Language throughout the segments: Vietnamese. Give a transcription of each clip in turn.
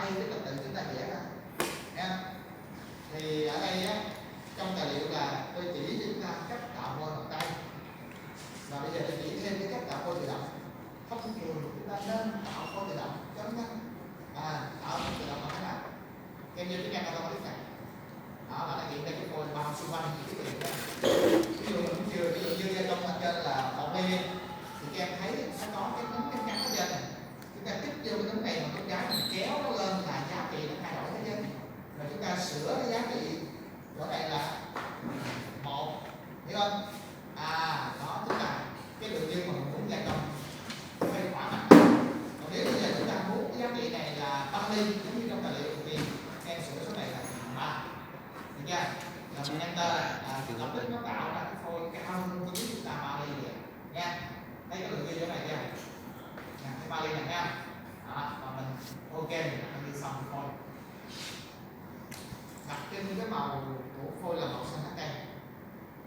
tay cái trật tự chúng ta vẽ ra nha. Thì ở đây á, trong tài liệu là tôi chỉ cho chúng ta cách tạo phôi bằng tay, và bây giờ tôi chỉ thêm cái cách tạo phôi tự động. Thông thường chúng ta nên tạo phôi tự động cho nó nhanh. Tạo phôi tự động bằng cách nào? Em như tiếng Anh là không này. Đó là nó hiện đây cái phôi bao xung quanh những cái đó. Ví dụ mình chưa, ví dụ như trong mặt trên là 1 mm thì các em thấy nó có cái nấm cái trắng ở trên này. Chúng ta kích vô cái nấm này mà con trái mình kéo nó lên là giá trị nó thay đổi hết trơn. Rồi chúng ta sửa cái giá trị chỗ này là 1, hiểu không? Đó chính là cái đường dư mà mình muốn gia công phải thỏa mãn. Còn nếu bây giờ chúng ta muốn cái giá trị này là 30 giống như trong tài liệu thì em sửa số này là 3, được chưa? Rồi mình enter lập tức nó tạo ra cái phôi cao hơn với chúng ta 30 vậy nha. Thấy cái đường dư chỗ này chưa? Cái 30 này nha. Đó, và mình ok mình đi xong phôi. Đặt trên cái màu của phôi là màu xanh lá cây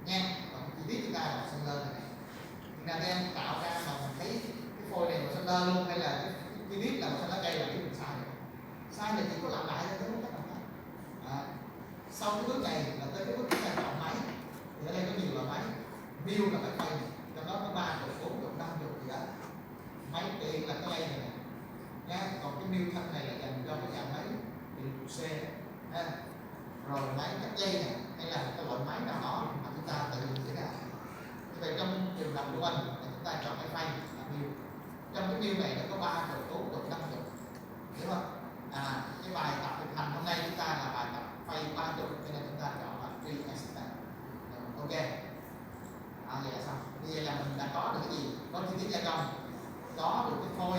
nha, còn chi tiết chúng ta là màu xanh lơ này. Nên là em tạo ra mà mình thấy cái phôi này màu xanh lơ luôn hay là cái chi tiết là màu xanh lá cây là cái mình sai rồi. Sai là chỉ có lặp lại thôi, không có cách nào khác. Sau cái bước này là tới cái bước chúng ta chọn máy. Thì ở đây có nhiều loại máy. Mill là cái quay này, trong đó có 30, 40, 50 gì đó. Máy điện là cái quay này nha, còn cái mill thanh này là dành cho cái dàn máy điện C ha. Rồi máy cắt dây này hay là cái loại máy nào đó mà chúng ta tự nghĩ ra. Như vậy trong trường hợp của mình là chúng ta chọn cái phay là mill. Trong cái mill này nó có 30, 40, 50, hiểu không? Cái bài tập thực hành hôm nay chúng ta là bài tập phay 30, cho nên chúng ta chọn là free assistant. Ok. Vậy là xong. Bây giờ là mình đã có được cái gì? Có chi tiết gia công, có được cái phôi,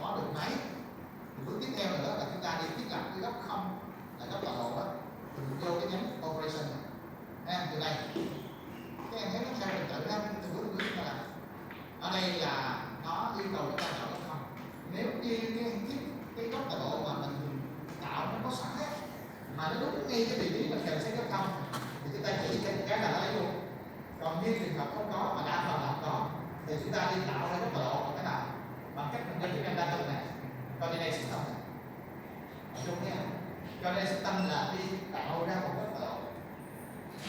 có được máy. Thì bước tiếp theo nữa là chúng ta đi thiết lập cái góc không là góc tọa độ đó. Thì mình vô cái nhánh operation này. Từ đây các em thấy nó sao mình tự ra từ bước chúng ta làm. Ở đây là nó yêu cầu chúng ta chọn góc không. Nếu như cái góc tọa độ mà mình tạo nó có sẵn ấy, mà nó đúng ngay cái vị trí mình cần xét góc không thì chúng ta chỉ thêm cái là nó lấy luôn. Còn như trường hợp không có mà đa phần là không có thì chúng ta đi tạo ra góc tọa độ bằng cái nào? Bằng cách mình đi kiểm tra từ này coordinate system này. Đúng nha. Coordinate system là đi tạo ra một góc tọa độ.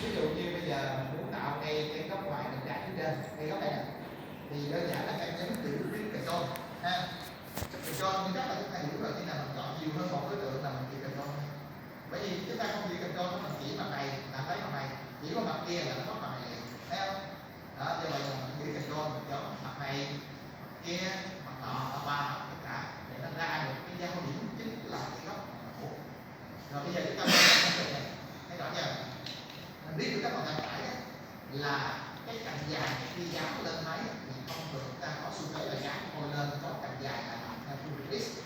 Ví dụ như bây giờ mình muốn tạo cái góc ngoài mình đặt phía trên, cái góc này nè, thì đơn giản là các nhấn chữ control ha. Control thì chắc là chúng ta hiểu rồi, khi nào mình chọn nhiều hơn một đối tượng là mình chỉ control. Bởi vì chúng ta không chỉ control nó, mình chỉ mặt này là thấy mặt này, chỉ có mặt kia là nó có mặt này, thấy không? Đó, như vậy là mình chỉ control mình chọn mặt này, mặt kia, mặt nọ, ở ba mặt tất cả để nó ra được cái giao điểm chính là cái góc của. Rồi bây giờ chúng ta này, thấy rõ chưa? Mình biết được các bạn tay phải là cái cạnh dài khi dán lên máy thì thông thường ta có xu thế là dán ngồi lên có cạnh dài là nằm theo phương trình x.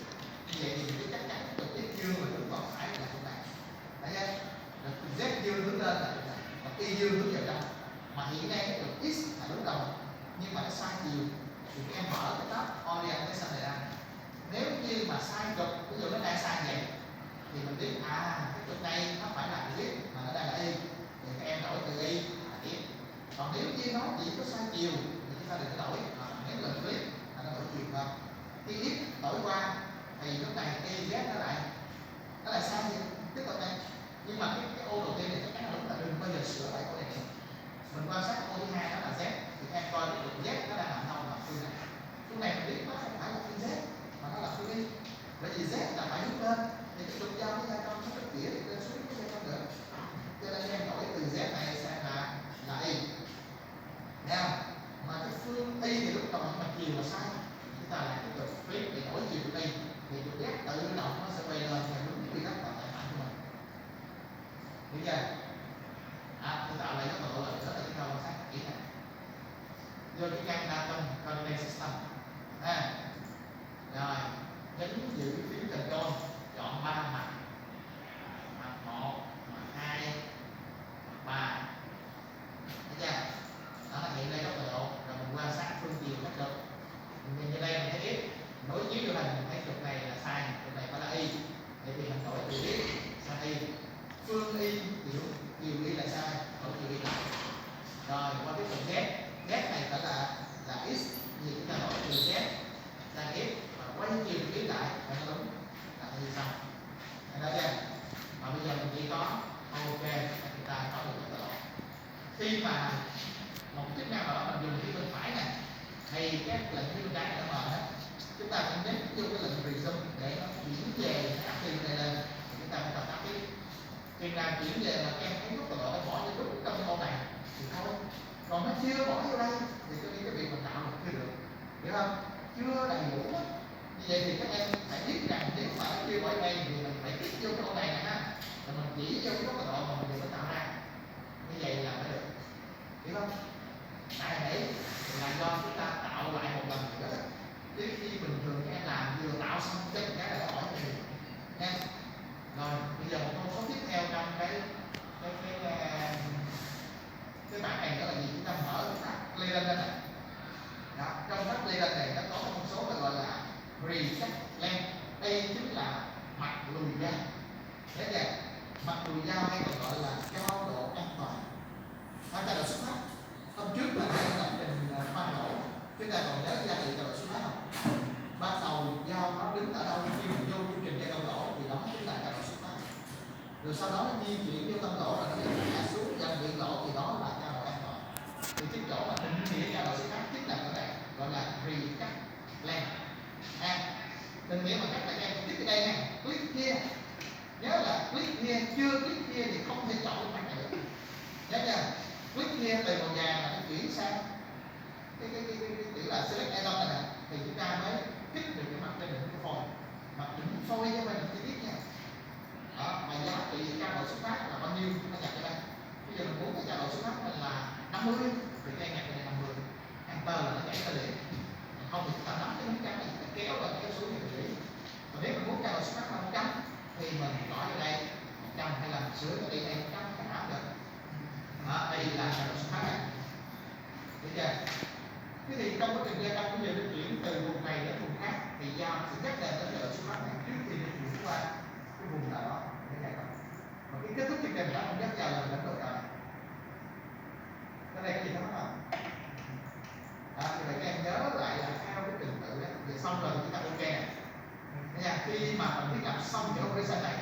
Như vậy thì cái chắc chắn trực tiếp dương và hướng vào phải là chỗ này. Thấy chưa? Z dương hướng lên là chỗ này, và y dương hướng vào trong. Mà hiện nay cái cực x là đúng đồng nhưng mà nó sai chiều thì các em mở cái tab orientation này ra. Nếu như mà sai cực, ví dụ nó đang sai vậy thì mình biết cái cực này nó phải là z mà nó đang là y thì các em đổi từ y là tiếp. Còn nếu như nó chỉ có sai chiều thì chúng ta đừng có đổi, nhấn lên click là nó đổi chiều thôi. Khi x đổi qua thì lúc này y z nó lại sai gì tiếp tục này. Nhưng mà cái ô đầu tiên này chắc chắn là đúng, là đừng bao giờ sửa lại ô này nữa. Mình quan sát ô thứ hai đó là z thì em coi được z nó đang nằm đâu là phương này. Phương này mình biết nó không phải là phương z mà nó là phương y. Bởi vì z là phải hướng lên thì cái trục giao với gia công nó có tỉa thì lên xuống cái gia công được. Cho nên em đổi từ z này sang là y. Thấy không? Mà cái phương y thì lúc đầu mà chiều là sai, chúng ta lại tiếp tục flip để đổi chiều y thì trục z tự động nó sẽ quay lên theo đúng quy tắc và tài khoản của mình. Hiểu chưa? Tôi tạo lại cái tọa độ lần nữa để chúng ta quan sát kỹ này. Vô cái căn datum coordinate system. Rồi, nhấn giữ phím control, chọn 3 mặt. Mặt 1, mặt 2, mặt 3. Thấy chưa? Đó là hiện đây góc tọa độ, rồi mình quan sát phương chiều các cực. Mình như đây mình thấy x, đối chiếu vô hình mình thấy cực này là sai, cực này phải là y. Vậy thì mình đổi từ x sang y. Phương y chiều y là sai, đổi chiều y lại. Rồi qua tiếp tục z này phải là x, thì chúng ta đổi từ z sang x và quay chiều y lại phải nó đúng là như sau. Thấy chưa? Và bây giờ mình chỉ có ok, chúng ta có được cái độ. Khi mà một chức năng nào đó mình dùng phía bên phải này thì các lệnh phía bên trái nó mở hết, chúng ta phải nhấn vô cái lệnh resume để nó chuyển về cái active này lên, chúng ta phải tập tắt tiếp. Khi nào chuyển về mà em thấy nút độ bỏ vô nút trong cái ô này thì thôi, còn nó chưa bỏ vô đây thì cái việc mình tạo được chưa được, hiểu không? Chưa đầy đủ đó. Như vậy thì các em phải biết rằng nếu mà nó chưa bỏ vô đây thì mình phải kích vô cái ô này nè ha, rồi mình chỉ vô cái nút độ mà mình vừa tạo ra, như vậy là mới được, hiểu không? Tại để là do chúng ta tạo lại một lần nữa, chứ khi bình thường các em làm vừa tạo xong cái là nó hỏi gì nha. Rồi bây giờ một con số tiếp theo trong cái bảng này đó là gì? Chúng ta mở tab lên đây này. Đó, trong tab lên này nó có một con số gọi là reset length. Đây chính là mặt lùi dao. Thế chưa? Mặt lùi dao hay còn gọi là cao độ an toàn. Nó cao độ xuất phát. Hôm trước là hai lập trình khoan lỗ, chúng ta còn nhớ giá trị cao độ xuất phát không? Ban đầu dao nó đứng ở đâu khi mình vô chương trình cao độ thì đó chính là cao độ xuất phát. Rồi sau đó nó di chuyển vô tâm lỗ rồi nó hạ xuống dần bị lỗ thì đó là cao độ an toàn. Thì cái chỗ mà định nghĩa cao độ xuất phát chính là cái này gọi là reset length. Định nghĩa bằng cách là em click ở đây nè, click here, nhớ là click here, chưa click here thì không thể chọn cái mặt này được, nhớ chưa? Click here từ màu vàng là nó chuyển sang cái chữ là select add-on này nè, thì chúng ta mới kích được cái mặt trên đỉnh cái phôi, mặt đỉnh phôi chứ không phải chi tiết nha. Đó, mà giá trị cao độ xuất phát là bao nhiêu chúng ta nhập ở đây. Bây giờ mình muốn cái cao độ xuất phát mình là 50 thì cái nhập này 50, enter là nó nhảy ra liền. Không thì chúng ta nắm cái nút trắng này, chúng ta kéo và kéo xuống thì để. Còn nếu mình muốn cao độ xuất phát là 100 thì mình gõ ở đây 100 hay là dưới ở đây 100 cả được. Đó, đây là cao độ xuất phát này. Được chưa? Thế thì trong quá trình gia công bây giờ di chuyển từ vùng này đến vùng khác thì dao sẽ nhắc lên đến cao độ xuất phát này trước khi di chuyển qua cái vùng nào đó để gia công. Và cái kết thúc chương trình đó không nhắc vào là mình đánh độ cao này. Cái này cái gì thắc mắc không? Đó, thì các em nhớ lại là theo cái trình tự đấy. Vậy xong rồi chúng ta ok này. Nha, khi mà mình thiết lập xong cái operation này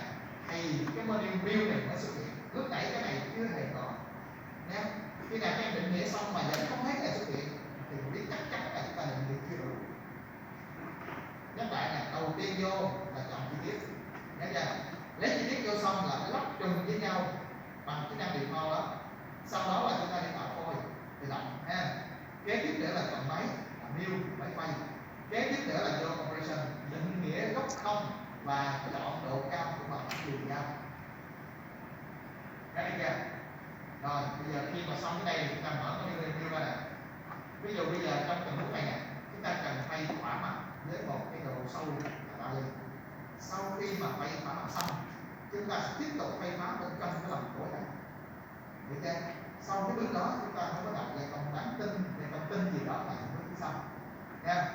thì cái module view này nó xuất hiện. Lúc nãy cái này chưa hề có. Nha. Khi nào các em định nghĩa xong mà vẫn không thấy cái này xuất hiện thì mình biết chắc chắn là chúng ta định nghĩa chưa đủ. Nhắc lại này, đầu tiên vô là chọn chi tiết. Nhớ chưa? Lấy chi tiết vô xong là phải lắp trùng với nhau bằng chức năng default đó. Sau đó là chúng ta đi tạo phôi tự động ha. Kế tiếp nữa là chọn máy, new máy quay. Kế tiếp nữa là vô operation định nghĩa góc không và chọn độ cao của mặt đường nhau. Cái chưa? Rồi bây giờ khi mà xong cái đây chúng ta mở cái new ra nè. Ví dụ bây giờ trong tình huống này nè, chúng ta cần phay thỏa mặt với một cái độ sâu là bao nhiêu? Sau khi mà phay thỏa mặt xong, chúng ta sẽ tiếp tục phay phá bên trong cái lòng khối này. Được chưa? Sau cái bước đó chúng ta mới có đọc về còn đáng tin, về con tin gì đó là bước xong. Nha.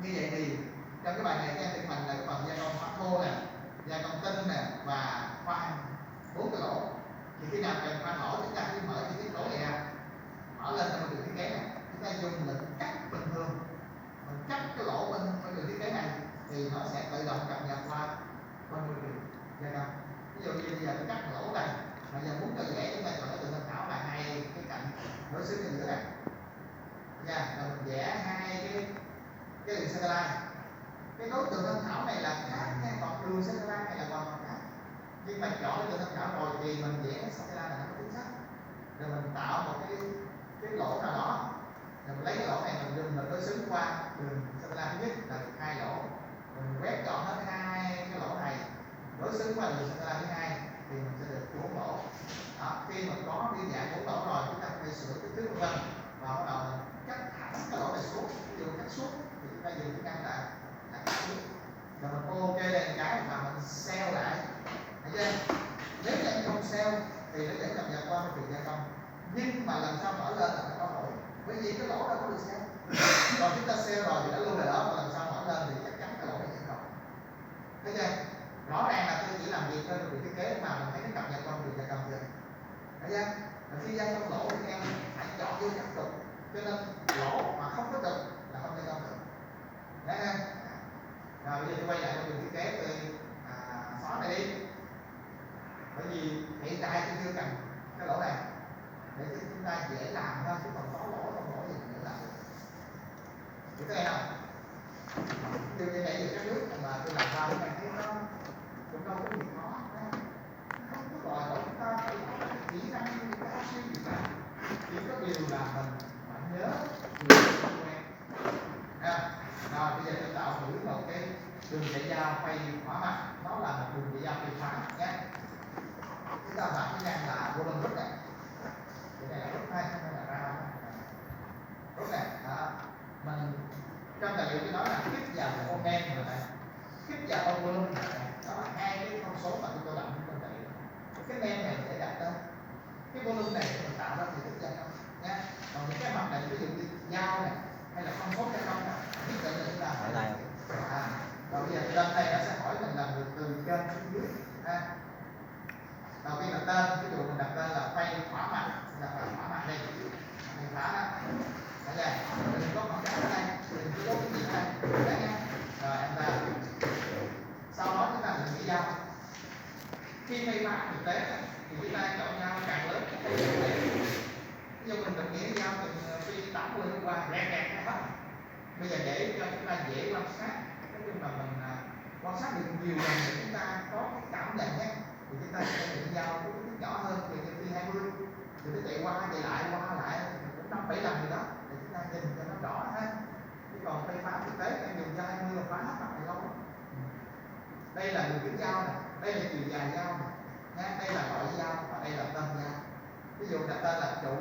Như vậy thì trong cái bài này các em thực hành là cái phần gia công phát thô nè, gia công tinh nè và khoan 4 cái lỗ. Thì khi nào cần khoan lỗ chúng ta cứ mở chi tiết lỗ này ra, mở lên trong đường thiết kế này, chúng ta dùng lệnh cắt bình thường, mình cắt cái lỗ bên đường thiết kế này thì nó sẽ tự động cập nhật qua bên môi trường gia công. Ví dụ như bây giờ tôi cắt lỗ đây, mà giờ muốn cho dễ chúng ta chọn cái tường tham khảo là hai cái cạnh đối xứng ở giữa này. Nha, rồi mình vẽ hai cái đường centerline. Cái đối tượng tham khảo này là khác nha, còn đường centerline này là hoàn toàn khác. Nhưng mà chọn cái đường tham khảo rồi thì mình vẽ cái centerline này nó có chính xác. Rồi mình tạo một cái lỗ nào đó. Rồi mình lấy cái lỗ này mình dùng mình đối xứng qua đường centerline thứ nhất là hai lỗ. Mình quét chọn hết hai cái lỗ này đối xứng qua đường centerline thứ hai thì mình sẽ được 4 lỗ. Đó, khi mà có biên dạng 4 lỗ rồi chúng ta phải sửa kích thước vân và bắt đầu cắt thẳng cái lỗ này xuống. Ví dụ cắt xuống thì chúng ta dùng cái năng là cắt xuống. Rồi mình ok lên cái mà mình sell lại. Thấy chưa? Nếu như anh không sell thì nó vẫn cập nhật qua một việc gia công. Nhưng mà lần sau mở lên là phải có lỗi. Bởi vì cái lỗ đó có được sell. Còn chúng ta sell rồi thì đã lưu lại đó, và lần sau mở lên thì chắc chắn cái lỗ này vẫn còn. Thấy chưa? Rõ ràng là tôi chỉ làm việc thôi Ví dụ như nãy giờ các nước mà tôi làm ra các bạn thấy nó cũng đâu có gì khó, không có đòi hỏi chúng ta phải có kỹ năng cao siêu gì cả, chỉ có điều là mình phải nhớ điều quen. Rồi bây giờ tôi tạo thử một cái đường chạy dao quay hỏa mặt, nó là một đường chạy dao phi phá nhé. Chúng ta làm cái ngang là vô lên rút này, cái này là rút hai, cái này là ra rút này. Mình trong tài liệu tôi nói là kích vào ô men rồi này, kích vào ô volume này, đó là hai cái thông số mà tôi đọc trong tài liệu. Cái men này để đặt tên, cái volume này mình tạo ra thì kích vào không nhé. Còn những cái mặt này ví dụ như dao này hay là thông số cái không này, nhất định là chúng ta phải làm. Rồi bây giờ tên này nó sẽ hỏi mình làm được từ trên xuống dưới. Đầu tiên là tên, ví dụ mình đặt tên là quay hỏa mặt, đặt là hỏa mặt đây, mình phá đó. Đây này, mình có khoảng cách ở đây, mình có cái gì đây, đấy nha. Rồi em ta. Sau đó chúng ta mình nghĩ dao. Khi phây phá thực tế thì chúng ta chọn dao càng lớn cái phây càng lớn. Ví dụ mình nghĩ dao từ phi 80 đến qua rẽ rẽ nó hết. Bây giờ để cho chúng ta dễ quan sát, nói chung là mình quan sát được nhiều lần để chúng ta có cái cảm nhận nhé. Thì chúng ta sẽ định dao có kích nhỏ hơn, từ phi 20 thì nó chạy qua lại cũng 5-7 lần gì đó để chúng ta nhìn cho nó rõ ha. Chứ còn phây phá thực tế em dùng dao 20 là phá hết mặt này lâu lắm. Đây là đường kính dao này, đây là chiều dài dao này nha, đây là loại dao và đây là tên dao. Ví dụ đặt tên là trụ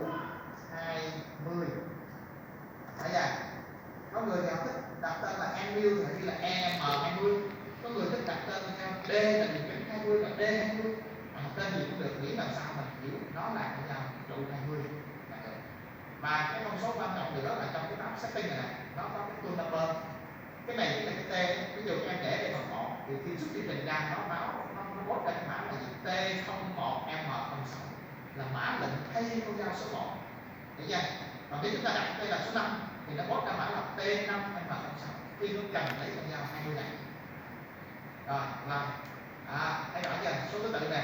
20, phải vậy. Có người thì thích đặt tên là Emil thì như là EM20, có người thích đặt tên theo D là đường kính 20 là D20, tên gì cũng được, miễn làm sao mình hiểu nó là cái dao trụ 20 là được. Và cái thông số quan trọng nữa là trong cái tab setting này nó có cái tool number. Cái này chính là cái T, ví dụ em để đây bằng 1 thì khi xuất chương trình ra nó báo nó post ra cái mã là gì T01M06 là mã lệnh thay con dao số 1. Được chưa? Còn nếu chúng ta đặt đây là số 5 thì nó post ra mã là T5M06 khi nó cần lấy con dao 20 này. Rồi, làm thấy rõ chưa? Số thứ tự này,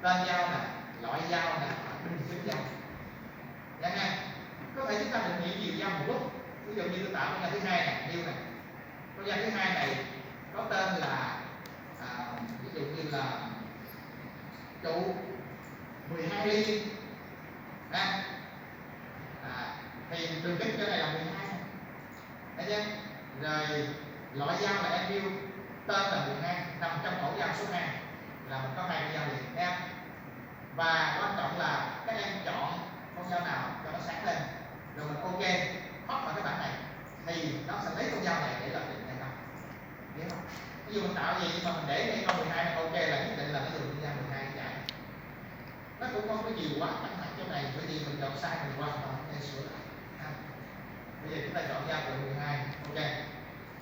tên dao nè, loại dao nè, đường kính dao. Dạ nha. Có thể chúng ta định nghĩa nhiều dao một lúc. Ví dụ như tôi tạo con dao thứ hai này, điêu này. Con dao thứ hai này có tên là ví dụ như là trụ 12 ly. Thì đường kính cái này là 12. Đấy chưa? Rồi loại dao là Emil, tên là 12, nằm trong mẫu dao số 2 là mình có hai con dao liền nha. Và quan trọng là các em chọn con dao nào cho nó sáng lên, rồi mình ok hot vào cái bảng này thì nó sẽ lấy con dao này để làm định hay không. Hiểu không? Ví dụ mình tạo gì mà mình để đây con 12 này ok là nhất định là nó dùng con dao 12 chạy. Nó cũng không có nhiều quá căng thẳng chỗ này, bởi vì mình chọn sai mình qua và mình sửa lại. Bây giờ chúng ta chọn dao của 12, ok.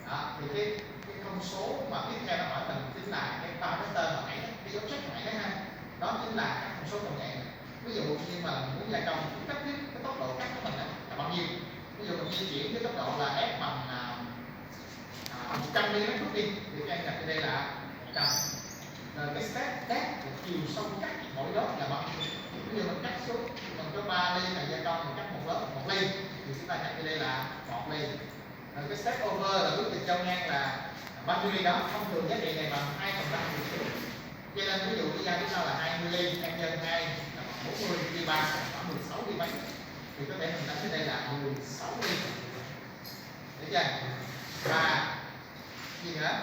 Đó, thì cái thông số mà tiếp theo nó hỏi mình chính là cái ba cái tên hồi nãy, cái dấu check hồi nãy đó ha. Đó chính là các thông số công nghệ. Ví dụ như mà mình muốn gia công cái tốc độ cắt của mình là bao nhiêu. Ví dụ mình di chuyển với tốc độ là f bằng 100 mm đi, thì các em đặt đây là 100. Rồi cái step test là chiều sâu cắt mỗi lớp là bao nhiêu. Ví dụ mình cắt xuống mình có 3 ly là gia công, mình cắt một lớp 1 ly thì chúng ta đặt đây là 1 ly. Rồi cái step over là bước từ trong ngang là bao nhiêu ly đó, thông thường giá trị này bằng 2 phần 5 ly. Cho nên ví dụ cái dao phía sau là 20 ly, em nhân 2 là 40 ly 3 là khoảng 16 ly mấy. Thì có thể mình đặt cái đây là 16 ly. Được chưa? Và gì nữa?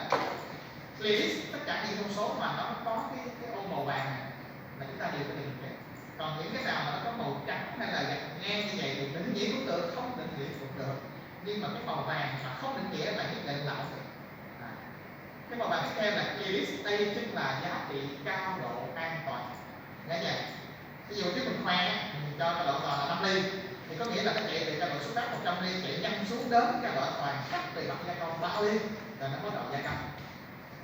Playlist tất cả những thông số mà nó có cái ô màu vàng này là chúng ta đều có định nghĩa. Còn những cái nào mà nó có màu trắng hay là gạch ngang như vậy thì định nghĩa cũng được, không định nghĩa cũng được. Nhưng mà cái màu vàng mà không định nghĩa là nhất định là không được. Cái màu vàng tiếp theo là playlist, đây chính là giá trị cao độ an toàn. Nghe chưa? Ví dụ trước mình khoan mình cho cái độ an toàn là 5 ly thì có nghĩa là cái chạy từ cao độ xuất phát 100 ly chạy nhanh xuống đến cao độ an toàn cắt về mặt gia công 3 ly rồi nó bắt đầu gia công.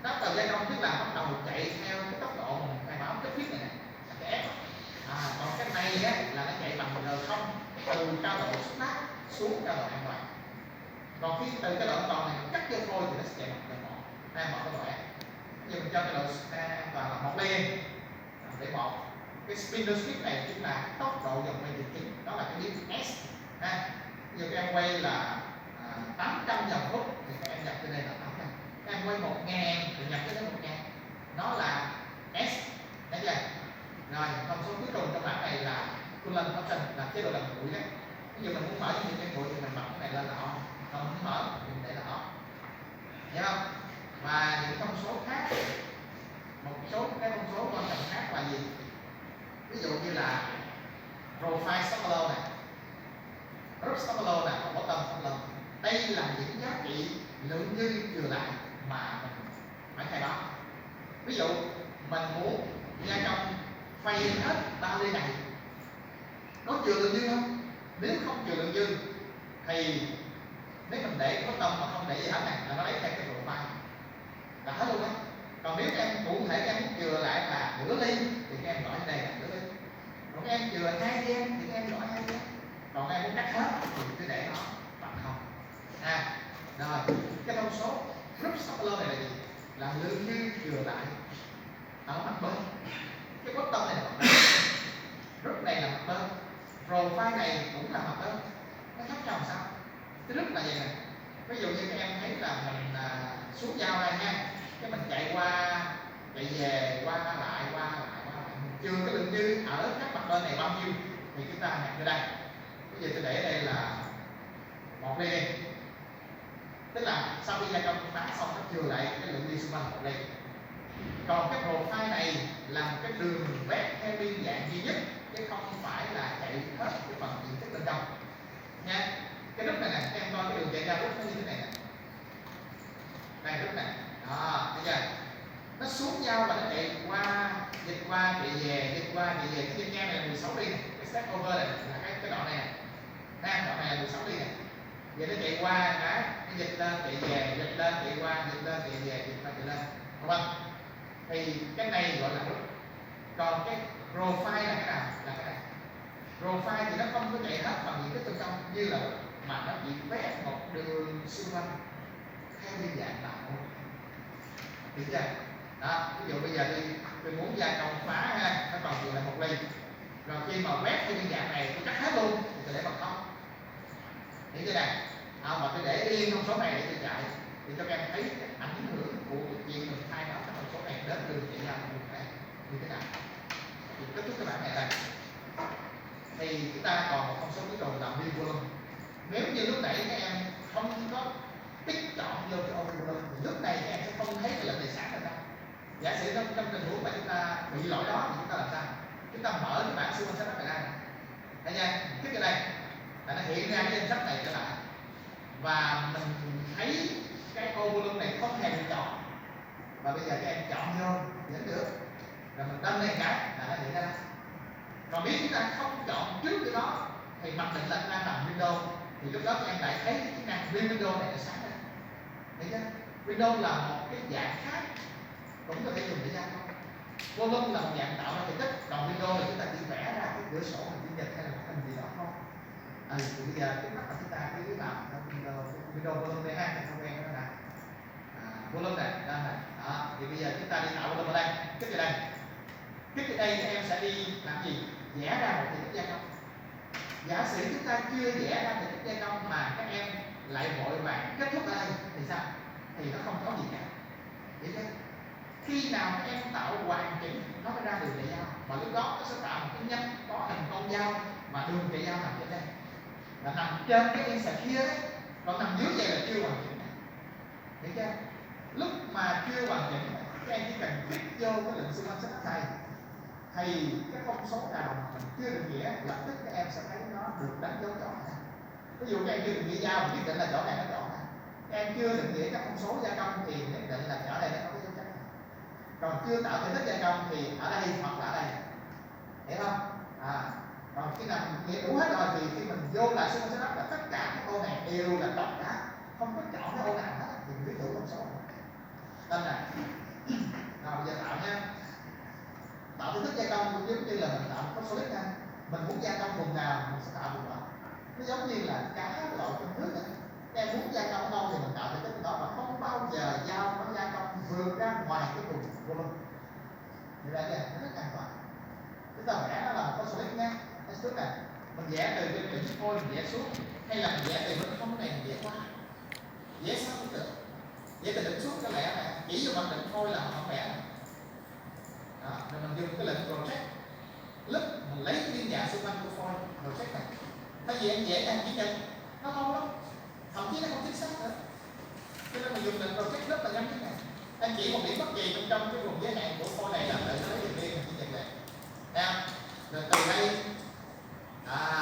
Bắt đầu gia công tức là bắt đầu chạy theo cái tốc độ mình khai báo cấp thiết này nè, là cái F. Còn cái này á, là nó chạy bằng R0 từ cao độ xuất phát xuống cao độ an toàn. Còn khi từ cái độ an toàn này mình cắt vô phôi thì nó sẽ chạy bằng R1 hay một cái độ F. Bây giờ mình cho cái độ an toàn là 1 ly để 1. Cái spindle speed này chính là tốc độ dòng quay đường kính, đó là cái biến S. Ví dụ các em quay là 800 vòng phút thì các em nhập trên đây là 800 hiểu không? Và những thông số khác, một số cái thông số quan trọng khác là gì? Ví dụ như là profile stop loss này, group stop loss này, bottom stop loss. Đây là những giá trị lượng dư trừ lại mà mình phải khai báo. Ví dụ mình muốn gia công vay hết 3 ly này, có trừ lượng dư không? Nếu không trừ lượng dư thì nếu mình để cái bottom mà không để gì hết này là nó lấy theo cái profile là hết luôn đó. Còn nếu em cụ thể em muốn chừa lại là nửa ly thì các em gọi đây là nửa ly. Còn em chừa 2 yen thì các em gọi 2 yen. Còn em muốn cắt hết thì cứ để nó bằng không. Rồi cái thông số group stop loss này là gì? Là lượng dư chừa lại ở mặt bên. Cái bottom này là mặt bên, group này là mặt bên, profile này cũng là mặt bên. Nó khác nhau làm sao? Cái group là vậy nè. Ví dụ như các em thấy là mình xuống giao đây nha, cái mình chạy qua chạy về qua lại mình chưa cái lượng dư ở các mặt bên này bao nhiêu thì chúng ta nhập vô đây. Bây giờ tôi để đây là 1 ly đi, tức là sau khi gia công bán xong nó chừa lại cái lượng dư xung quanh 1 ly. Còn cái profile này là một cái đường vét theo biên dạng duy nhất chứ không phải là chạy hết cái phần diện tích bên trong nha. Cái nút này nè, các em coi cái đường chạy ra nút nó như thế này nè, đây nút này đó, thấy chưa? Nó xuống giao và nó chạy qua dịch qua chạy về cái dây ngang này là 16 ly này, cái step over này là cái đoạn này nè, đoạn này là 16 ly này. Vậy nó chạy qua cái dịch lên chạy về, dịch lên chạy qua, dịch lên chạy về, dịch qua chạy lên, đúng không? Thì cái này gọi là nút. Còn cái profile là cái nào? Là cái này. Profile thì nó không có chạy hết bằng những cái bên trong như là mà nó chỉ vét một đường xung quanh theo biên dạng là một. Được chưa? Đó, ví dụ bây giờ tôi muốn gia công phá ha, nó còn chỉ là 1 ly. Rồi khi mà quét theo biên dạng này tôi cắt hết luôn thì tôi để bằng không. Hiểu chưa này? Mà tôi để yên thông số này để tôi chạy thì cho các em thấy cái ảnh hưởng của việc mình thay đổi cái thông số này đến đường chạy ra đường này như thế nào. Thì kết thúc cái bản này đây. Thì chúng ta còn một thông số cuối cùng là biên volume. Nếu như lúc nãy các em không có tích chọn vô cái ô volume thì lúc này các em sẽ không thấy cái lượng này sáng ra đâu. Giả sử trong tình huống mà chúng ta bị lỗi đó thì chúng ta làm sao? Chúng ta mở cái bảng xung quanh sách này ra, thấy chưa? Kích vào đây là nó hiện ra cái danh sách này trở lại và mình thấy cái ô volume này không hề bị chọn. Và bây giờ các em chọn vô vẫn được, rồi mình đâm lên cái là nó hiện ra. Còn nếu chúng ta không chọn trước cái đó thì mặc định là ta làm Windows thì lúc đó các em lại thấy cái chức năng Windows này nó sáng ra. Thấy chưa? Windows là một cái dạng khác cũng có thể dùng để gia công. Volume là một dạng tạo ra thể tích, còn Windows là chúng ta chỉ vẽ ra cái cửa sổ hình chữ nhật hay là một hình gì đó thôi. Thì bây giờ cái mắt của chúng ta cứ làm Windows volume đây ha, không quen nó nè. Volume này, đây này. Đó, thì bây giờ chúng ta đi tạo volume ở đây, kích vào đây. Kích vào đây thì em sẽ đi làm gì? Vẽ ra một thể tích gia công. Giả sử chúng ta chưa vẽ ra thể tích gia công mà các em lại vội vàng kết thúc ở đây thì sao? Thì nó không có gì cả. Hiểu chưa? Khi nào các em tạo hoàn chỉnh nó mới ra đường chạy dao, và lúc đó nó sẽ tạo một cái nhánh có hình con dao mà đường chạy dao nằm trên đây là nằm trên cái insert kia đấy, còn nằm dưới vậy là chưa hoàn chỉnh. Hiểu chưa? Lúc mà chưa hoàn chỉnh các em chỉ cần click vô cái lệnh xung quanh sách này thì cái thông số nào mà mình chưa được nghĩa lập tức các em sẽ thấy nó được đánh dấu chọn này. Ví dụ các em chưa được nghĩa dao thì nhất định là chỗ này nó chọn này. Các em chưa được nghĩa các thông số gia công thì nhất định là chỗ này nó có cái dấu chấm này. Còn chưa tạo thể tích gia công thì ở đây hoặc là ở đây. Hiểu không? Còn khi nào mình nghĩa đủ hết rồi thì khi mình vô lại xung quanh setup là tất cả các ô này đều là chọn cả, không có chọn cái ô nào hết thì mình biết đủ thông số. Nên là rồi bây giờ tạo nha. Tạo thể tích gia công cũng giống như là mình tạo một số lít nha. Mình muốn gia công vùng nào mình sẽ tạo vùng đó. Nó giống như là cá lội trong nước này. Em muốn gia công ở đâu thì mình tạo thể tích đó, mà không bao giờ giao nó gia công vượt ra ngoài cái vùng volume. Như vậy là nó rất an toàn. Chúng ta vẽ nó là một con số lít nha. Cái số này mình vẽ từ bên đỉnh phôi mình vẽ xuống, hay là mình vẽ từ bên không này mình vẽ qua. Vẽ sao cũng được. Vẽ từ đỉnh xuống cái lẻ này, chỉ vô mặt đỉnh phôi là không vẽ này. Đó, rồi mình dùng cái lệnh project lúc mình lấy cái biên dạng xung quanh của phôi project này. Thay vì em vẽ thành chữ nhật nó lâu lắm, thậm chí nó không chính xác nữa. cho nên mình dùng lệnh project rất là nhanh thế này. Anh chỉ một điểm bất kỳ trong cái vùng giới hạn của phôi này là đợi nó lấy đường biên là chỉ nhận lại nha. Rồi từ đây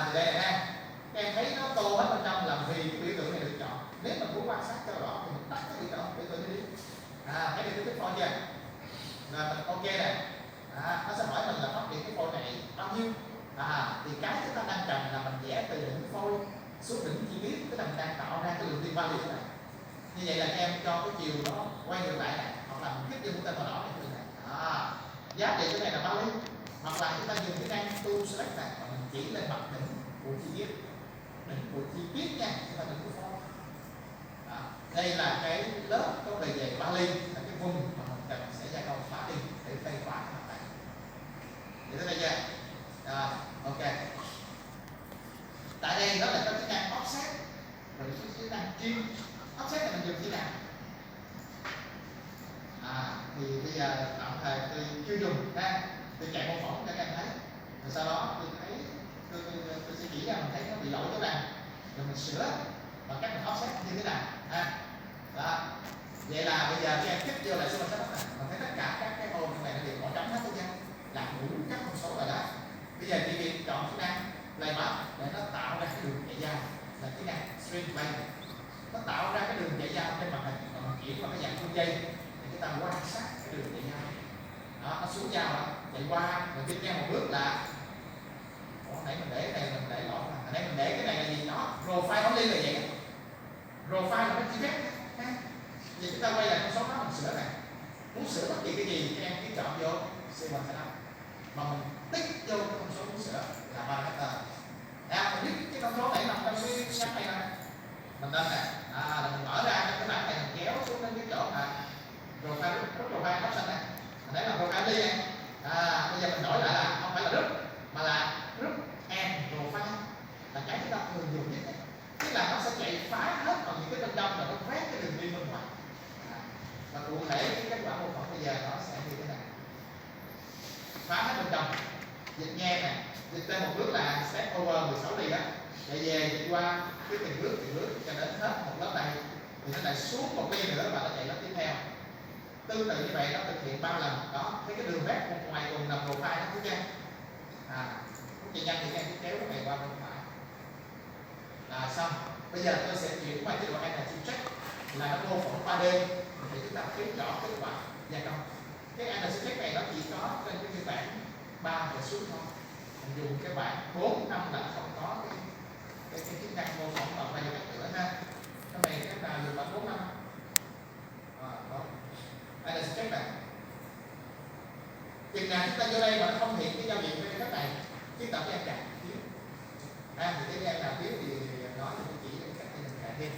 từ đây này ha, các em thấy nó tô hết bên trong là vì cái biểu tượng này được chọn. Nếu mà muốn quan sát cho rõ thì mình tắt cái biểu tượng này đi. Thấy được cái phôi chưa? Rồi mình ok này. Nó sẽ hỏi mình là phát triển cái phôi này bao nhiêu. Thì cái chúng ta đang cần là mình vẽ từ đỉnh phôi xuống đỉnh chi tiết, cái mình đang tạo ra cái lượng tiên value này. Như vậy là các em cho cái chiều nó quay ngược lại này, hoặc là mình kích vô mũi tên màu đỏ này giá trị cái này là bao nhiêu, hoặc là chúng ta dùng cái năng tool select này và mình chỉ lên mặt đỉnh của chi tiết nha, chúng ta đừng có phôi. Đây là cái lớp có bề dày Bali, là cái vùng mà mình cần sẽ gia công phá đi để phê khóa cái mặt này. Vậy tới đây chưa? Ok. Tại đây nó là có cái năng offset, rồi cái năng trim. Offset này mình dùng như nào? Thì bây giờ tạm thời tôi chưa dùng ha, tôi chạy mô phỏng cho các em thấy, rồi sau đó tôi thấy tôi sẽ chỉ ra mình thấy nó bị lỗi chỗ nào, rồi mình sửa bằng cách mình offset như thế nào ha. Đó. Vậy là bây giờ các em kích vô lại số setup này, mình thấy tất cả các cái ô trong này nó đều bỏ trống hết luôn nha, là đủ các thông số rồi đó. Bây giờ chỉ việc chọn chức năng play map để nó tạo ra cái đường chạy dao, là chức năng string play, nó tạo ra cái đường chạy dao trên màn hình, và mình chuyển vào cái dạng phun dây để chúng ta quan sát cái đường chạy dao. Đó, nó xuống dao đó, chạy qua, rồi tiếp theo một bước là nãy mình để cái này mình để lộn, nãy mình để cái này là gì đó, profile only là vậy. Profile là cái chi tiết ha. Vậy chúng ta quay lại con số đó mình sửa này. Muốn sửa bất kỳ cái gì các em cứ chọn vô C1 setup, mà mình tích vô cái con số muốn sửa là parameter. Mình biết cái con số này nằm trong cái sách này nè, mình lên nè, là mình mở ra cái bảng này mình kéo xuống đến cái chỗ profile option này, mình thấy là profile đi này. Bây giờ mình đổi lại là không phải là group mà là group and profile, là cái chúng ta thường dùng nhất đấy. Tức là nó sẽ chạy phá hết còn những cái bên trong và nó quét cái đường biên bên ngoài. Và cụ thể cái kết quả mô phỏng bây giờ nó sẽ như thế này: phá hết bên trong, dịch nghe nè, dịch lên một bước là step over 16 đi đó, chạy về dịch qua cái từng bước cho đến hết một lớp này, thì nó lại xuống một ly nữa và nó chạy lớp tiếp theo. Tương tự như vậy nó thực hiện 3 lần đó. Thấy cái đường vét ngoài cùng nằm profile nó cứ nhanh. Chị nhanh thì em cứ kéo cái này qua bên phải. Xong. Bây giờ tôi sẽ chuyển qua chế độ Analytic Check, là nó mô phỏng 3D thì chúng ta thấy rõ kết quả gia công. Cái Analytic Check này nó chỉ có trên cái phiên bản 3 và xuống thôi. Mình dùng cái bản 4, 5 là không có cái chức năng mô phỏng và quay các nữa ha. Cái này các nào dùng bản 4, 5. Analytic Check này. Chừng nào chúng ta vô đây mà nó không hiện cái giao diện với cái này, chúng ta phải cài thiếu. Thì cái em nào thiếu thì nói thì tôi chỉ những cách để mình cài thêm.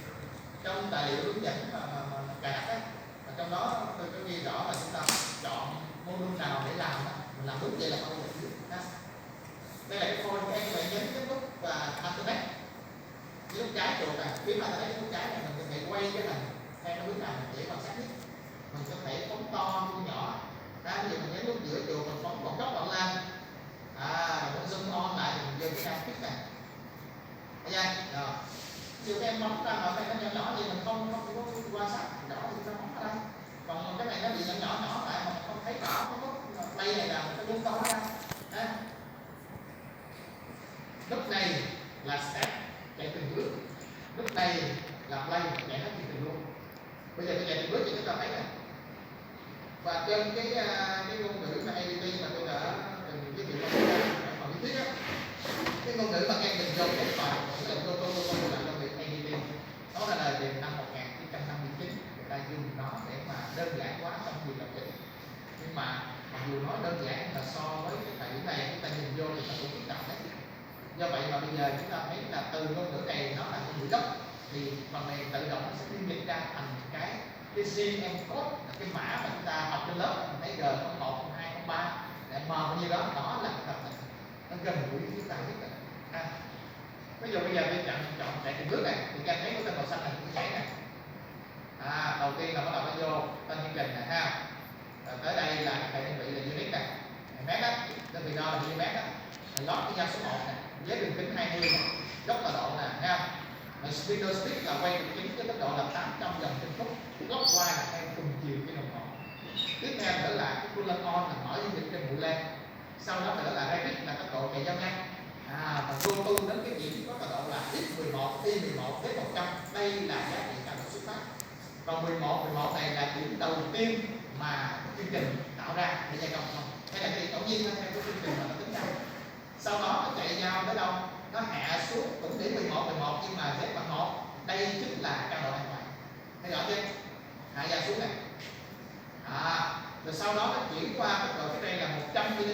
Trong tài liệu hướng dẫn mà cài đặt ấy, trong đó tôi có ghi rõ là chúng ta chọn module nào để làm đó. Mình làm đúng vậy là không được thiếu. Đây là cái phone các em phải nhấn cái nút Internet, cái nút trái chuột này, phía Internet cái nút trái này mình có thể quay cái hình theo cái hướng nào mình dễ quan sát nhất. Mình có thể phóng to, phóng nhỏ. Ví dụ mình nhấn nút giữa chuột mình phóng một góc đoạn lên, mình zoom on lại thì mình vô cái click này. Thấy chưa? Rồi. Ví dụ em bấm ra ở đây nó nhỏ nhỏ gì mình không có quan sát rõ thì nó bấm ở đây. Còn cái này nó bị nhỏ lại mà mình không thấy rõ cái nút play này là nó zoom to ra. Nút này là step chạy từng bước, nút này là play chạy hết từng bước. Bây giờ tôi chạy từng bước thì chúng ta thấy này. Và trên cái ngôn ngữ mà ADT mà tôi đã từng giới thiệu trong phần lý thuyết á, cái ngôn ngữ mà các em dùng trong cái bài là tôi là trong việc ADT, nó là lời đề năm 1959, người ta dùng nó để mà đơn giản hóa trong việc lập trình. Nhưng mà mặc dù nói đơn giản là so với cái thời điểm này chúng ta nhìn vô thì nó cũng phức tạp đấy. Do vậy mà bây giờ chúng ta thấy là từ ngôn ngữ này nó là ngôn ngữ gốc, thì phần này tự động nó sẽ phiên dịch ra thành cái GM code, là cái mã mà chúng ta học trên lớp, mình thấy G01, 02, 03, để M bao nhiêu đó, đó là cái tập này nó gần gũi với chúng ta nhất rồi. Ví dụ bây giờ tôi chọn chạy từng bước này, thì các em thấy cái tên màu xanh này cũng chảy này. Đầu tiên là bắt đầu nó vô tên chương trình này ha. Rồi tới đây là cái đơn vị là unit này, mét á, đơn vị đo là mm á, lót cái giao số 1 này, với đường kính 20 này, góc tọa độ nè ha. Rồi speaker speed là quay đường kính với tốc độ là 800 lần trên phút. clockwise là theo cùng chiều cái đồng hồ. Tiếp theo nữa là cái pull on là mở dung dịch trên mũi lên, sau đó nữa là rapid là tốc độ chạy giao nhanh, và vô tu đến cái điểm có tốc độ là x11 y11 đến 100. Đây là giá trị cao độ xuất phát. Còn 11 này là điểm đầu tiên mà chương trình tạo ra để gia công không, hay là cái điểm ngẫu nhiên theo cái chương trình mà nó tính ra. Sau đó nó chạy nhau tới đâu, nó hạ xuống cũng điểm 11 nhưng mà z bằng 1. Đây chính là cao độ an toàn. Thấy rõ chưa? Hạ ra xuống này. Rồi sau đó nó chuyển qua tốc độ cái đây là 100 mm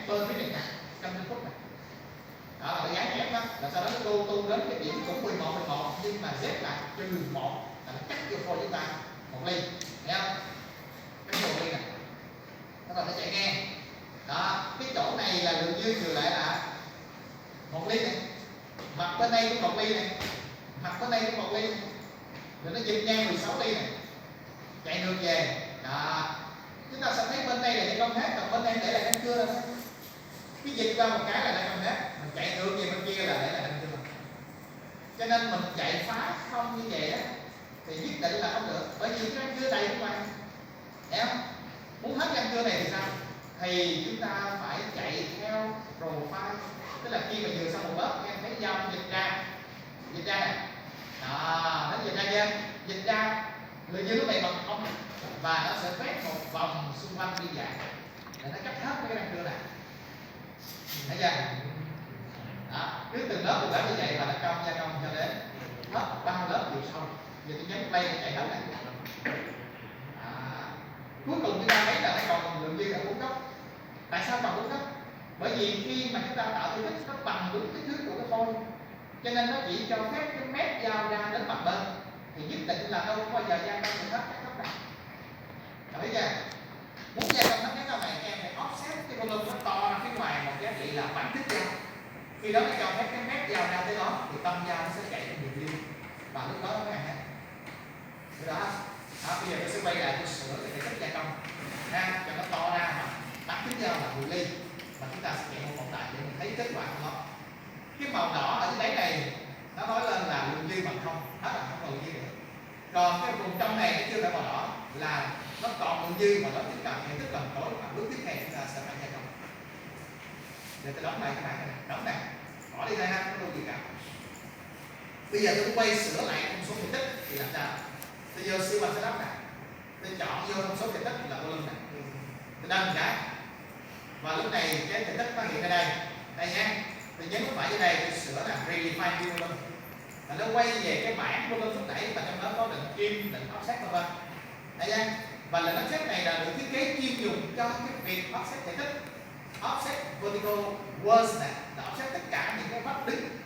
per minute trong phút này. Đó là cái giá kép đó. Rồi sau đó nó tu đến cái điểm cũng 11 nhưng mà z là trừ 1, là nó cắt vô phôi chúng ta 1 ly, thấy không? Cái 1 ly này nó còn phải chạy ngang. Đó, cái chỗ này là lượng dư trừ lại là 1 ly này, mặt bên đây cũng 1 ly này, mặt bên đây cũng 1 ly này. Rồi nó dịch ngang 16 ly này, chạy ngược về. Đó, chúng ta sẽ thấy bên đây là chạy công hết, còn bên đây để là đang cưa thôi. Cái dịch ra một cái là đang công hết, mình chạy ngược về bên kia là để là đang cưa. Cho nên mình chạy phá không như vậy á thì nhất định là không được, bởi vì cái răng cưa đầy các bạn, thấy không? Muốn hết răng cưa này thì sao? Thì chúng ta phải chạy theo profile, tức là khi mà vừa xong một lớp em thấy dao dịch ra này, đó, nó dịch ra chưa? Dịch ra người như lúc này bằng không, và nó sẽ quét một vòng xung quanh đi dạng để nó cắt hết cái răng cưa này, thấy chưa? Đó, cứ từng lớp như vậy và nó gia công cho đến hết 3 lớp chiều sâu. Giờ tôi nhấn play để chạy hết này. Cuối cùng chúng ta thấy là nó còn lượng dư là 4 cấp. Tại sao còn 4 cấp? Bởi vì khi mà chúng ta tạo thể tích nó bằng đúng kích thước của cái phôi, cho nên nó chỉ cho phép cái mép dao ra đến mặt bên, thì nhất định là đâu có bao giờ gia công được hết các cấp này. Thấy chưa? Muốn gia công hết các cấp này em phải offset cái volume nó to ra phía ngoài một giá trị là bản tích dao. Khi đó nó cho phép cái mép dao ra tới đó thì tâm dao nó sẽ chạy được nhiều đi, và lúc đó nó mới ăn hết. Cái đó. Bây giờ tôi sẽ quay lại tôi sửa cái thể tích gia công cho nó to ra mà bản tích dao là 10 ly, và chúng ta sẽ chạy một vòng lại để mình thấy kết quả của nó. Cái màu đỏ ở dưới đáy này nó nói lên là lượng dư bằng không, hết là không còn dư nữa. Còn cái vùng trong này nó chưa phải màu đỏ là nó còn lượng dư, mà nó chỉ cần thể tích lần tối, và bước tiếp theo chúng ta sẽ phải gia công. Để tôi đóng lại cái bảng này, đóng này, bỏ đi ra ha, không đâu gì cả. Bây giờ tôi quay sửa lại thông số thể tích thì làm sao? Tôi vô siêu bằng setup này, tôi chọn vô thông số thể tích là volume này, tôi đăng một cái, và lúc này cái thể tích nó hiện ở đây nhé. Tôi nhấn nút phải dưới đây, tôi sửa là redefine volume, và nó quay về cái bảng volume lúc nãy, và trong đó có định kim, định offset vân vân. Thấy chưa? Và lệnh offset này là được thiết kế chuyên dùng cho cái việc offset thể tích, offset vertical walls này, là offset tất cả những cái vách đứng.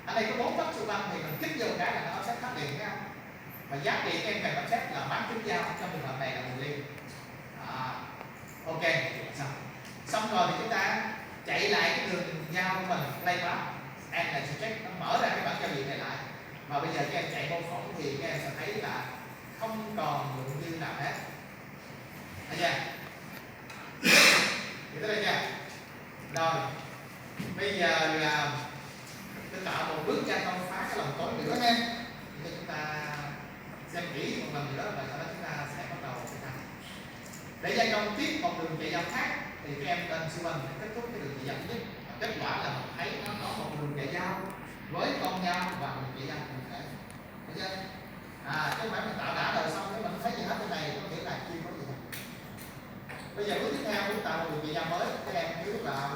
Ở đây có 4 vách xung quanh thì mình kích vô cái là nó offset hết liền, thấy không? Và giá trị em cần offset là bán kính dao, trong trường hợp này là 10 ly. Ok, xong rồi thì chúng ta chạy lại cái đường dao của mình, playback and là check, nó mở ra cái bảng giao diện này lại, và bây giờ các em chạy mô phỏng thì các em sẽ thấy là không còn lượng dư nào hết. Thấy chưa? Thì tới đây nha. Rồi bây giờ là tôi tạo một bước gia công phá cái lòng tối nữa nha, để chúng ta xem kỹ một lần nữa, và sau đó chúng ta sẽ bắt đầu để gia công tiếp một đường chạy dao khác. Thì các em lên siêu âm kết thúc cái đường chạy dao thứ nhất, và kết quả là mình thấy nó có một đường chạy dao với con dao và đường chạy dao cụ thể. Thấy chưa? Chứ không phải mình tạo đã rồi xong cái mình thấy gì hết cái này có nghĩa là chưa có gì hết. Bây giờ bước tiếp theo chúng ta một đường chạy dao mới, các em cứ là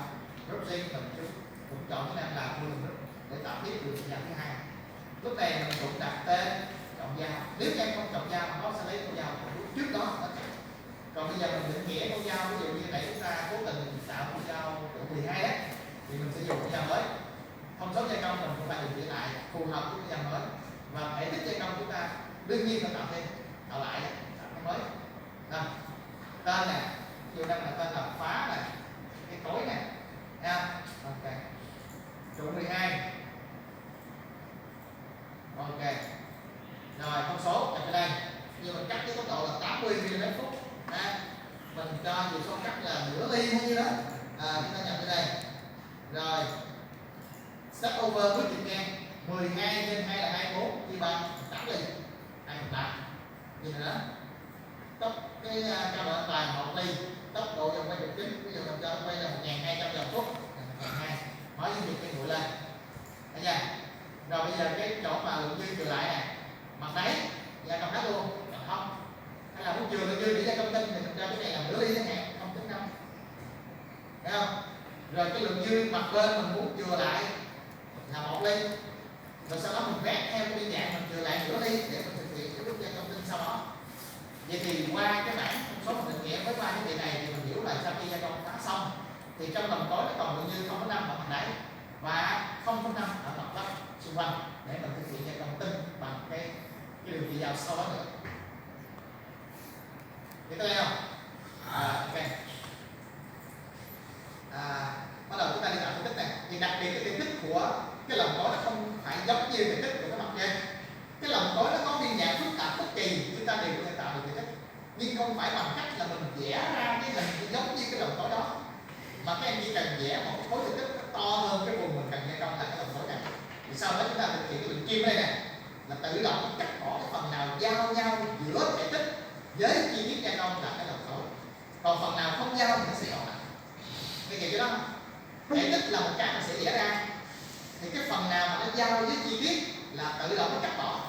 group riêng, mình cũng chọn cái em làm luôn group để tạo tiếp đường chạy dao thứ hai. Lúc này mình cũng đặt tên, chọn dao. Nếu em không chọn dao nó sẽ lấy con dao trước đó nó chạy. Còn bây giờ mình định nghĩa con dao, ví dụ như nãy chúng ta cố tình tạo con dao độ 12 đấy, thì mình sẽ dùng con dao mới. Thông số gia công mình cũng phải điều chỉnh lại phù hợp với con dao mới, và thể tích gia công chúng ta đương nhiên phải tạo thêm, tạo lại, tạo cái mới. Nào, tên này, ví dụ đây là tên là phá này, cái cối này, nha. Ok, trụ 12. Ok, rồi thông số đặt ở đây, như mình cắt cái tốc độ là 80 mm/phút. Mình cho chiều sâu cắt là nửa ly hay như đó, chúng ta nhập ở đây. Rồi step over bước dịch ngang 12 trên 2 là 24 chia 3 8 ly, 2/8. Nhìn nữa, tốc cái cao độ an toàn 1 ly, tốc độ vòng quay trục chính ví dụ mình cho quay là 1200 vòng phút, 1200, mở những việc cái nguội lên, thấy chưa? Rồi bây giờ cái chỗ mà lượng dư trừ lại nè, mặt đáy gia công đá luôn, không, hay là muốn chừa lượng dư để gia công tinh thì mình cho cái này là nửa ly chẳng hạn, 0.5, thấy không? Rồi cái lượng dư mặt bên mình muốn chừa lại là 1 ly, rồi sau đó mình vét theo cái biên dạng mình chừa lại nửa ly để mình thực hiện cái bước gia công tinh sau đó. Vậy thì qua cái bảng thông số mình định nghĩa với ba cái vị này thì mình hiểu là sau khi gia công phá xong thì trong lòng tối nó còn lượng dư 0.5 ở mặt đáy và 0.5 ở mặt góc xung quanh để mình thực hiện gia công tinh bằng cái đường chỉ dao sau đó nữa. Hiểu tới đây không? Ok. Bắt đầu chúng ta đi tạo thể tích này. Thì đặc biệt cái thể tích của cái lòng tối nó không phải giống như thể tích của cái mặt trên. Cái lòng tối nó có biên dạng phức tạp bất kỳ, chúng ta đều có thể tạo được thể tích, nhưng không phải bằng cách là mình vẽ ra cái hình giống như cái lòng tối đó, mà các em chỉ cần vẽ một cái khối thể tích to hơn cái vùng mình cần gia công là cái lòng tối này. Thì sau đó chúng ta thực hiện cái đường kim đây nè, là tự động cắt bỏ cái phần nào giao nhau giữa thể tích với chi tiết gia công là cái lòng tối, còn phần nào không giao thì nó sẽ còn lại. Cái gì đó thể tích là một cái mình sẽ vẽ ra, thì cái phần nào mà nó giao với chi tiết là tự động nó cắt bỏ,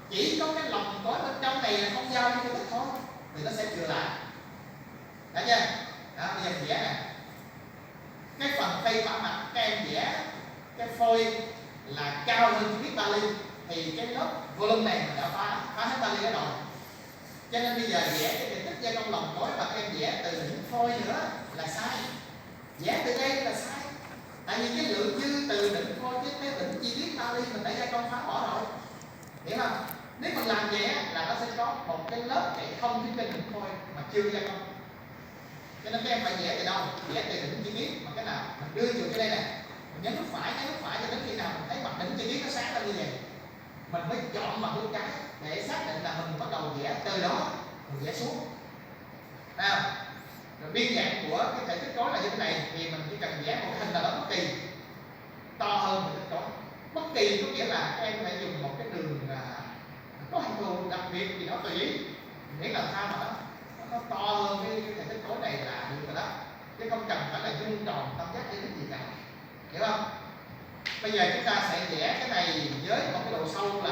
chỉ có cái lòng tối bên trong này là không giao với thể tích thôi thì nó sẽ chừa lại, đã chưa? Đó, bây giờ mình vẽ nè, cái phần phay phả mặt các em vẽ cái phôi là cao hơn chi tiết 3 ly thì cái lớp volume này mình đã phá hết 3 ly đó rồi, cho nên bây giờ vẽ cái thể tích gia công lòng tối và các em vẽ từ những phôi nữa là sai, vẽ từ đây là sai, tại vì cái lượng dư từ đỉnh phôi cái đỉnh chi tiết 3 ly mình đã gia công phá bỏ rồi, hiểu không? Nếu mình làm vậy là nó sẽ có một cái lớp để không phía trên đỉnh phôi mà chưa gia công, cho nên các em phải vẽ từ đâu? Vẽ từ đỉnh chi tiết bằng cái nào? Mình đưa từ cái đây nè, mình nhấn nút phải cho đến khi nào mình thấy mặt đỉnh chi tiết nó sáng lên như vậy, mình mới chọn mặt nút cái để xác định là mình bắt đầu vẽ từ đó mình vẽ xuống. Rồi biên dạng của cái thể tích cối là như thế này thì mình chỉ cần vẽ một hình nào đó bất kỳ to hơn thể tích cối. Bất kỳ có nghĩa là các em có thể dùng một cái đường có hình thù đặc biệt gì đó tùy ý, miễn làm sao mà nó to hơn cái thể tích cối này là được rồi đó, chứ không cần phải là vuông tròn tam giác hay cái gì cả, hiểu không? Bây giờ chúng ta sẽ vẽ cái này với một cái độ sâu là